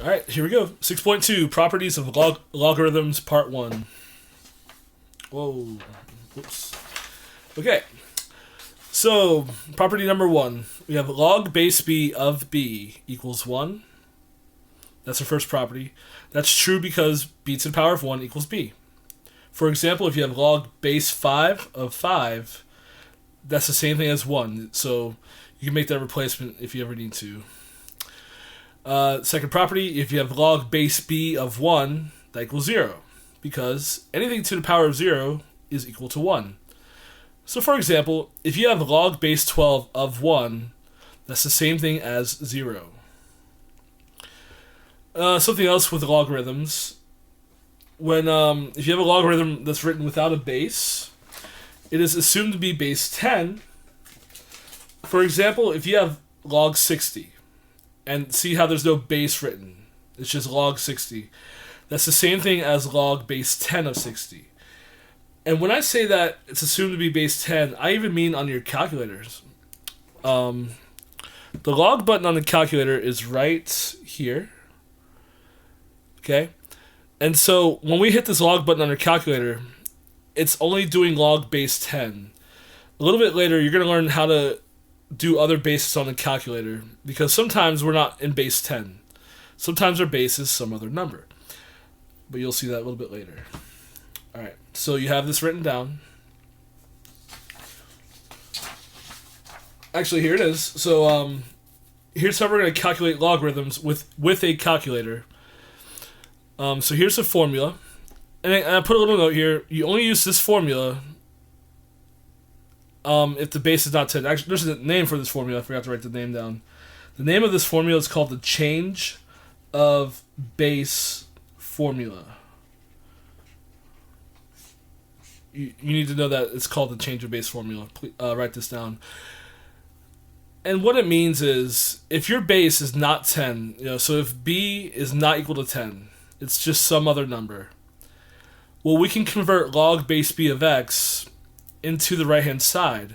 All right, here we go. 6.2, Properties of Logarithms, Part 1. Whoa. Whoops. Okay. So, property number 1. We have log base b of b equals 1. That's our first property. That's true because b to the power of 1 equals b. For example, if you have log base 5 of 5, that's the same thing as 1. So, you can make that replacement if you ever need to. Second property, if you have log base b of 1, that equals 0. Because anything to the power of 0 is equal to 1. So for example, if you have log base 12 of 1, that's the same thing as 0. Something else with logarithms. When if you have a logarithm that's written without a base, it is assumed to be base 10. For example, if you have log 60, and see how there's no base written. It's just log 60. That's the same thing as log base 10 of 60. And when I say that it's assumed to be base 10, I even mean on your calculators. The log button on the calculator is right here. Okay? And so when we hit this log button on your calculator, it's only doing log base 10. A little bit later, you're going to learn how to do other bases on the calculator, because sometimes we're not in base 10. Sometimes our base is some other number. But you'll see that a little bit later. Alright, so you have this written down. Actually, here it is. So, here's how we're going to calculate logarithms with a calculator. So here's the formula. And I put a little note here. You only use this formula if the base is not 10. Actually, there's a name for this formula. I forgot to write the name down. The name of this formula is called the change of base formula. You need to know that it's called the change of base formula. Please, write this down. And what it means is, if your base is not 10, so if b is not equal to 10, it's just some other number. Well, we can convert log base b of x into the right-hand side.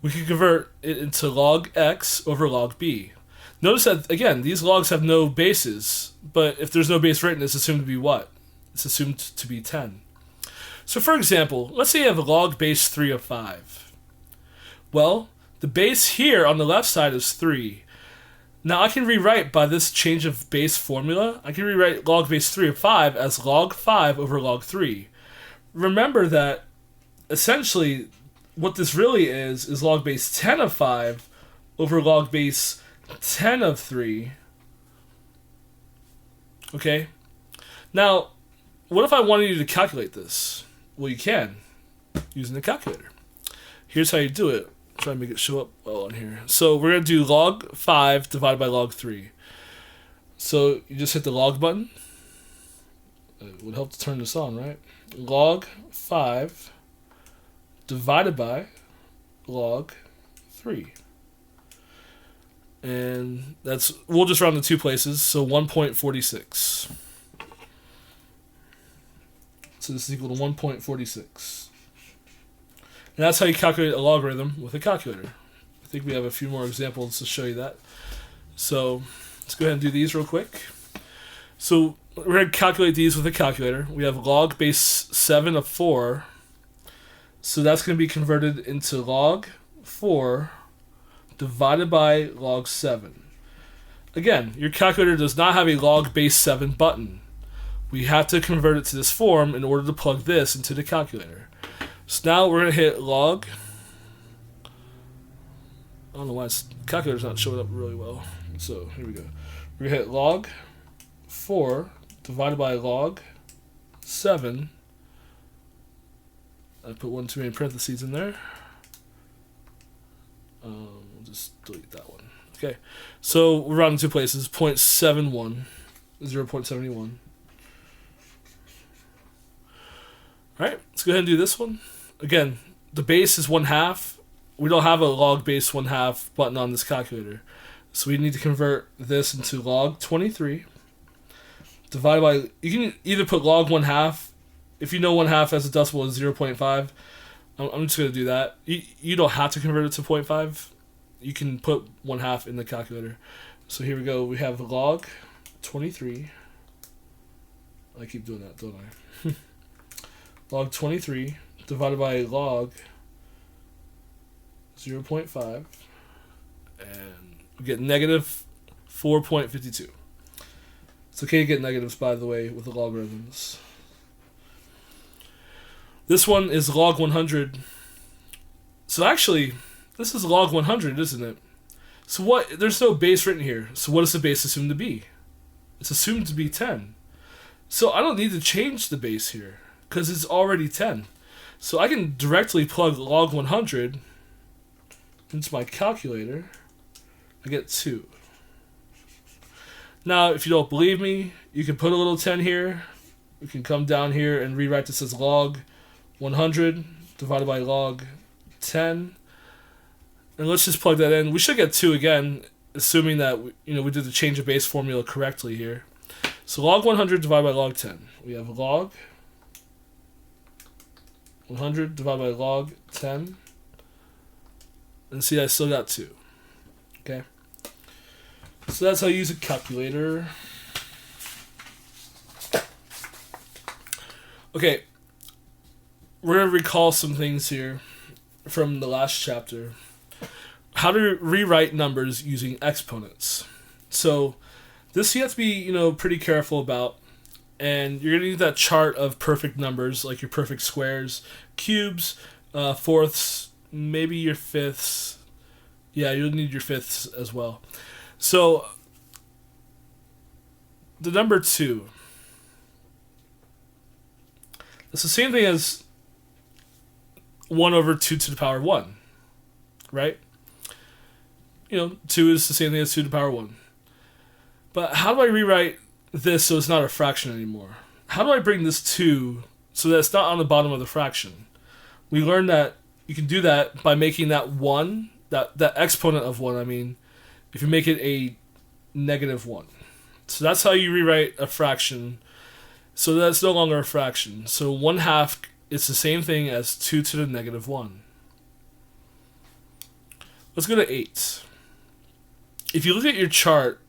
We can convert it into log x over log b. Notice that, again, these logs have no bases, but if there's no base written, it's assumed to be what? It's assumed to be 10. So, for example, let's say you have a log base 3 of 5. Well, the base here on the left side is 3. Now, I can rewrite by this change of base formula, I can rewrite log base 3 of 5 as log 5 over log 3. Remember that essentially, what this really is log base 10 of 5 over log base 10 of 3. Okay? Now, what if I wanted you to calculate this? Well, you can, using the calculator. Here's how you do it. Try to make it show up well on here. So we're going to do log 5 divided by log 3. So you just hit the log button. It would help to turn this on, right? Log 5 divided by log 3. And we'll just round the two places, so 1.46. So this is equal to 1.46. And that's how you calculate a logarithm with a calculator. I think we have a few more examples to show you that. So let's go ahead and do these real quick. So we're going to calculate these with a calculator. We have log base 7 of 4. So that's going to be converted into log 4 divided by log 7. Again, your calculator does not have a log base 7 button. We have to convert it to this form in order to plug this into the calculator. So now we're going to hit log. I don't know why the calculator's not showing up really well. So here we go. We're going to hit log 4 divided by log 7. I put 1 too many parentheses in there. We'll just delete that one. Okay. So we're rounding two places. 0.71. 0.71. Alright, let's go ahead and do this one. Again, the base is 1/2. We don't have a log base 1/2 button on this calculator. So we need to convert this into log 23. Divided by, you can either put log 1/2. If you know 1/2 as a decimal is 0.5, I'm just going to do that. You don't have to convert it to 0.5. You can put 1/2 in the calculator. So here we go. We have log 23. I keep doing that, don't I? Log 23 divided by log 0.5. And we get negative 4.52. It's okay to get negatives, by the way, with the logarithms. This one is log 100. So actually, this is log 100, isn't it? So what? There's no base written here. So what is the base assumed to be? It's assumed to be 10. So I don't need to change the base here because it's already 10. So I can directly plug log 100 into my calculator. I get 2. Now, if you don't believe me, you can put a little 10 here. We can come down here and rewrite this as log 100 divided by log 10. And let's just plug that in. We should get 2 again, assuming that we did the change of base formula correctly here. So log 100 divided by log 10. We have log 100 divided by log 10. And see, I still got 2. Okay? So that's how you use a calculator. Okay. We're going to recall some things here from the last chapter. How to rewrite numbers using exponents. So this you have to be, pretty careful about. And you're going to need that chart of perfect numbers, like your perfect squares, cubes, fourths, maybe your fifths. Yeah, you'll need your fifths as well. So, the number 2. It's the same thing as 1 over 2 to the power 1, right? 2 is the same thing as 2 to the power 1. But how do I rewrite this so it's not a fraction anymore? How do I bring this 2 so that it's not on the bottom of the fraction? We learned that you can do that by making that 1, that exponent of 1, if you make it a negative 1. So that's how you rewrite a fraction so that it's no longer a fraction. So 1/2 is the same thing as 2 to the negative 1. Let's go to 8. If you look at your chart,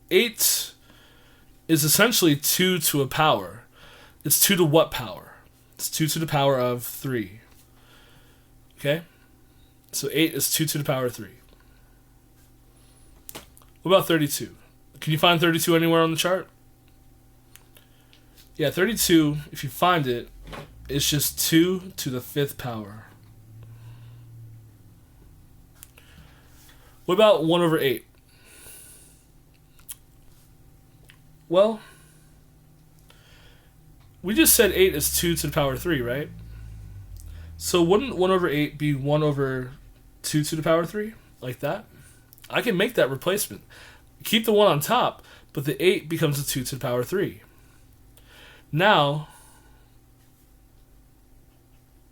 8 is essentially 2 to a power. It's 2 to what power? It's 2 to the power of 3. Okay? So 8 is 2 to the power of 3. What about 32? Can you find 32 anywhere on the chart? Yeah, 32, if you find it, it's just 2 to the 5th power. What about 1 over 8? Well, we just said 8 is 2 to the power of 3, right? So wouldn't 1 over 8 be 1 over 2 to the power of 3? Like that? I can make that replacement. Keep the 1 on top, but the 8 becomes a 2 to the power of 3. Now,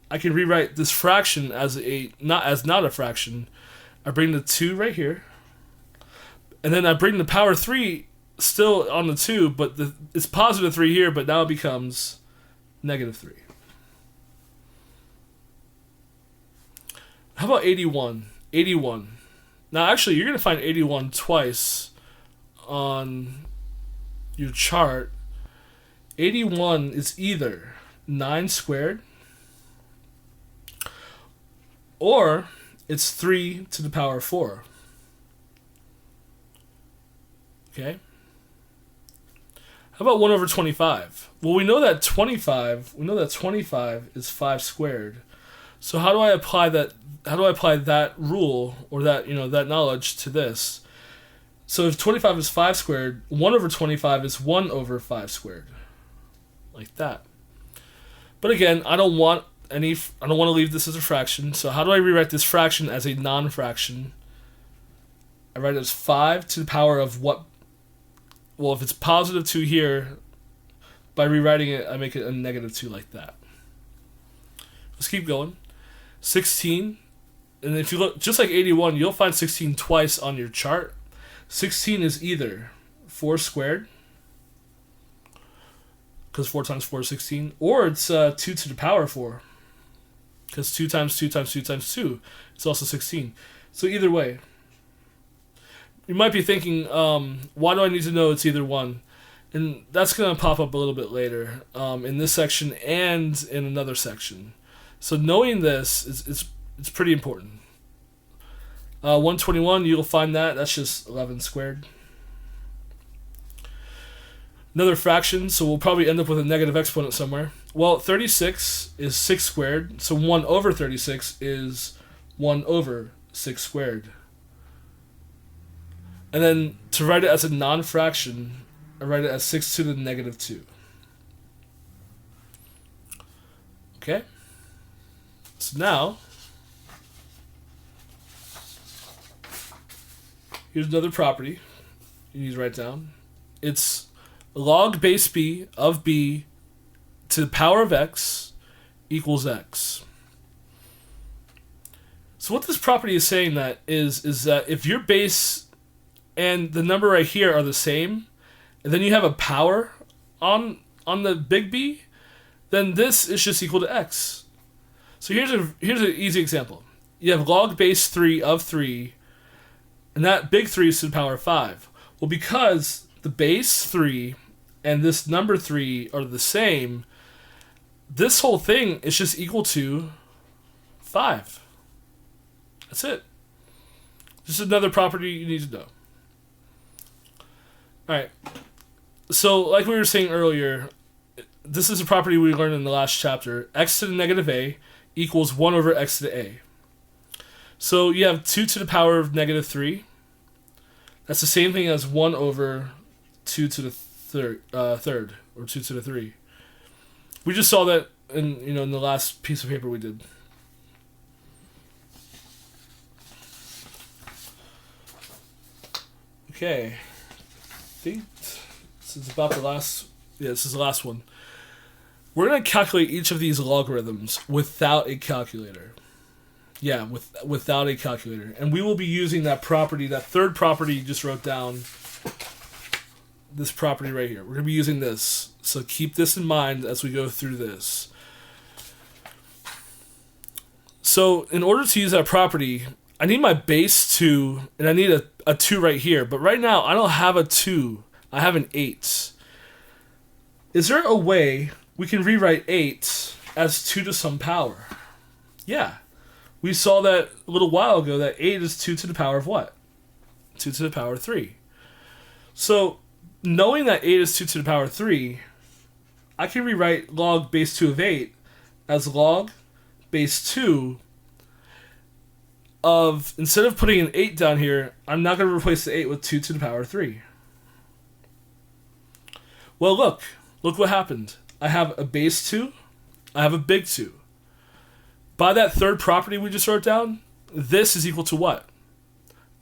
I can rewrite this fraction as not a fraction. I bring the 2 right here, and then I bring the power 3 still on the 2, but it's positive 3 here, but now it becomes negative 3. How about 81? 81. Now, actually, you're going to find 81 twice on your chart. 81 is either 9 squared or it's 3 to the power of 4. Okay? How about 1 over 25? Well, we know that 25 is 5 squared. So how do I apply that rule or that knowledge to this? So if 25 is 5 squared, 1 over 25 is 1 over 5 squared. Like that. But again, I don't want to leave this as a fraction. So how do I rewrite this fraction as a non-fraction? I write it as 5 to the power of what? Well, if it's positive 2 here, by rewriting it, I make it a negative 2 like that. Let's keep going. 16. And if you look, just like 81, you'll find 16 twice on your chart. 16 is either 4 squared, because 4 times 4 is 16, or it's 2 to the power of 4, because 2 times 2 times 2 times 2 is also 16. So either way. you might be thinking, why do I need to know it's either one? And that's going to pop up a little bit later in this section and in another section. So knowing this it's pretty important. 121, you'll find that's just 11 squared. Another fraction, so we'll probably end up with a negative exponent somewhere. Well, 36 is 6 squared, so 1 over 36 is 1 over 6 squared. And then to write it as a non-fraction, I write it as 6 to the negative 2. Okay? So now, here's another property you need to write down. It's log base b of b to the power of x equals x. So what this property is saying that is that if your base and the number right here are the same, and then you have a power on the big B, then this is just equal to x. So here's an easy example. You have log base 3 of 3, and that big 3 is to the power of 5. Well, because the base 3 and this number 3 are the same, this whole thing is just equal to 5. That's it. Just another property you need to know. Alright. So, like we were saying earlier, this is a property we learned in the last chapter. X to the negative a equals 1 over x to the a. So you have 2 to the power of negative 3. That's the same thing as 1 over 2 to the third, or 2 to the 3. We just saw that in the last piece of paper we did. Okay. I think this is about the last. Yeah, this is the last one. We're going to calculate each of these logarithms without a calculator. Yeah, without a calculator. And we will be using that property, that third property you just wrote down. This property right here. We're going to be using this. So keep this in mind as we go through this. So in order to use that property, I need my base 2, and I need a 2 right here. But right now, I don't have a 2. I have an 8. Is there a way we can rewrite 8 as 2 to some power? Yeah. We saw that a little while ago that 8 is 2 to the power of what? 2 to the power of 3. So, knowing that 8 is 2 to the power of 3, I can rewrite log base 2 of 8 as log base 2 of, instead of putting an 8 down here, I'm not going to replace the 8 with 2 to the power of 3. Well, look what happened. I have a base 2, I have a big 2. By that third property we just wrote down, this is equal to what?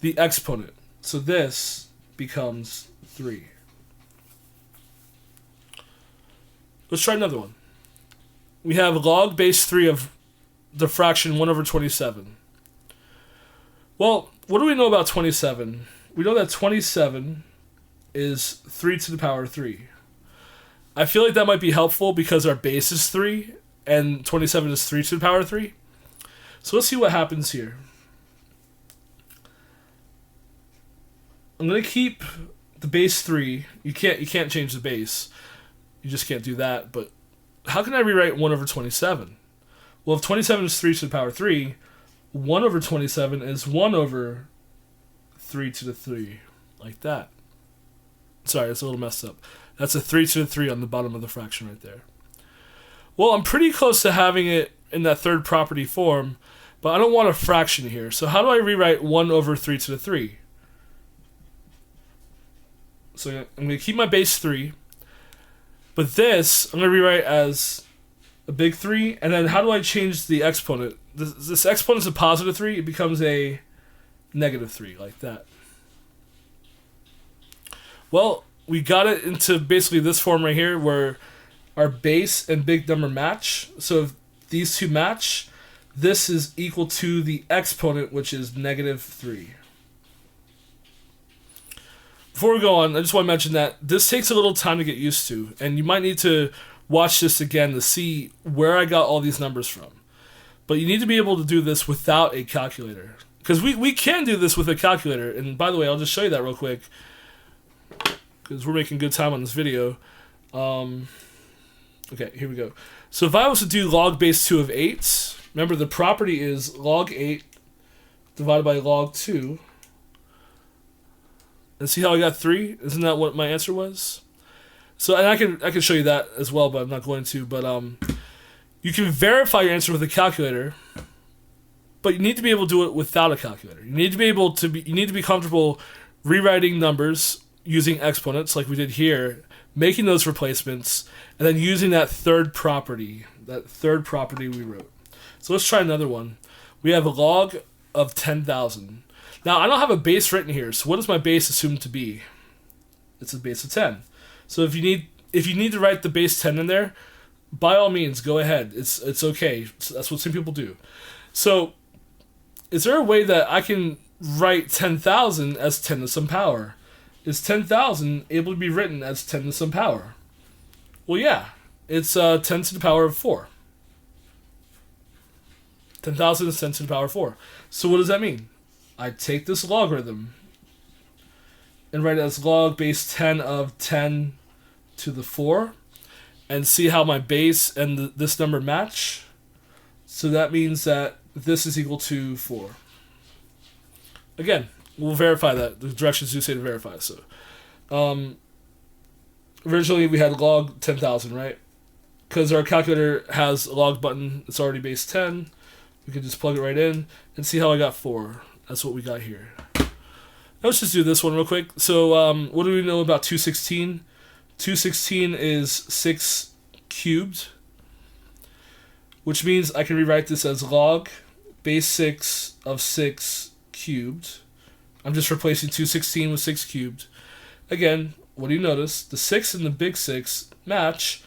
The exponent. So this becomes 3. Let's try another one. We have log base 3 of the fraction 1 over 27. Well, what do we know about 27? We know that 27 is 3 to the power of 3. I feel like that might be helpful because our base is 3, and 27 is 3 to the power of 3. So let's see what happens here. I'm going to keep the base 3. You can't change the base. You just can't do that. But how can I rewrite 1 over 27? Well, if 27 is 3 to the power of 3, 1 over 27 is 1 over 3 to the 3. Like that. Sorry, it's a little messed up. That's a 3 to the 3 on the bottom of the fraction right there. Well, I'm pretty close to having it in that third property form, but I don't want a fraction here. So how do I rewrite 1 over 3 to the 3? So I'm going to keep my base 3, but this I'm going to rewrite as a big 3, and then how do I change the exponent? This exponent is a positive 3, it becomes a negative 3, like that. Well, we got it into basically this form right here where our base and big number match. So if these two match, this is equal to the exponent, which is negative 3. Before we go on, I just want to mention that this takes a little time to get used to, and you might need to watch this again to see where I got all these numbers from. But you need to be able to do this without a calculator. because we can do this with a calculator. And by the way, I'll just show you that real quick, because we're making good time on this video. Okay, here we go. So if I was to do log base 2 of 8, remember the property is log 8 divided by log 2. And see how I got 3? Isn't that what my answer was? So, and I can show you that as well, but I'm not going to. But you can verify your answer with a calculator, but you need to be able to do it without a calculator. You need to be comfortable rewriting numbers using exponents like we did here, making those replacements, and then using that third property we wrote. So let's try another one. We have a log of 10,000. Now, I don't have a base written here, so what is my base assumed to be? It's a base of 10. So if you need to write the base 10 in there, by all means, go ahead. It's okay. That's what some people do. So, is there a way that I can write 10,000 as 10 to some power? Is 10,000 able to be written as 10 to some power? Well, yeah. It's 10 to the power of 4. 10,000 is 10 to the power of 4. So what does that mean? I take this logarithm and write it as log base 10 of 10 to the 4 and see how my base and this number match. So that means that this is equal to 4. Again, we'll verify that. The directions do say to verify. So originally we had log 10,000, right? Because our calculator has a log button, it's already base 10. We can just plug it right in and see how I got 4. That's what we got here. Now let's just do this one real quick. So what do we know about 216? 216 is 6 cubed, which means I can rewrite this as log base 6 of 6 cubed. I'm just replacing 216 with 6 cubed. Again, what do you notice? The 6 and the big 6 match,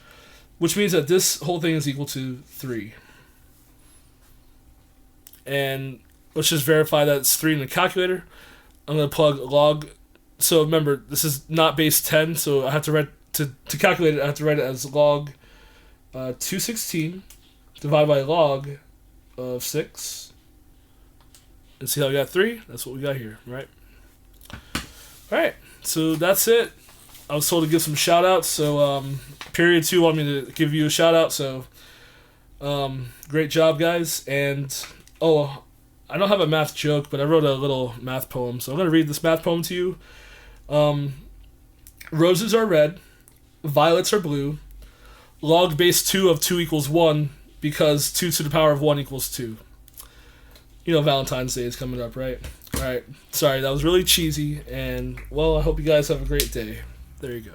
which means that this whole thing is equal to 3. And let's just verify that it's 3 in the calculator. I'm going to plug log. So remember, this is not base 10, so I have to write to calculate it. I have to write it as log 216 divided by log of 6. And see how I got 3? That's what we got here, right? Alright, so that's it. I was told to give some shout outs, so period 2 wanted me to give you a shout out, so great job, guys. And I don't have a math joke, but I wrote a little math poem, so I'm going to read this math poem to you. Roses are red, violets are blue, log base 2 of 2 equals 1, because 2 to the power of 1 equals 2. You know Valentine's Day is coming up, right? Alright, sorry, that was really cheesy, and, well, I hope you guys have a great day. There you go.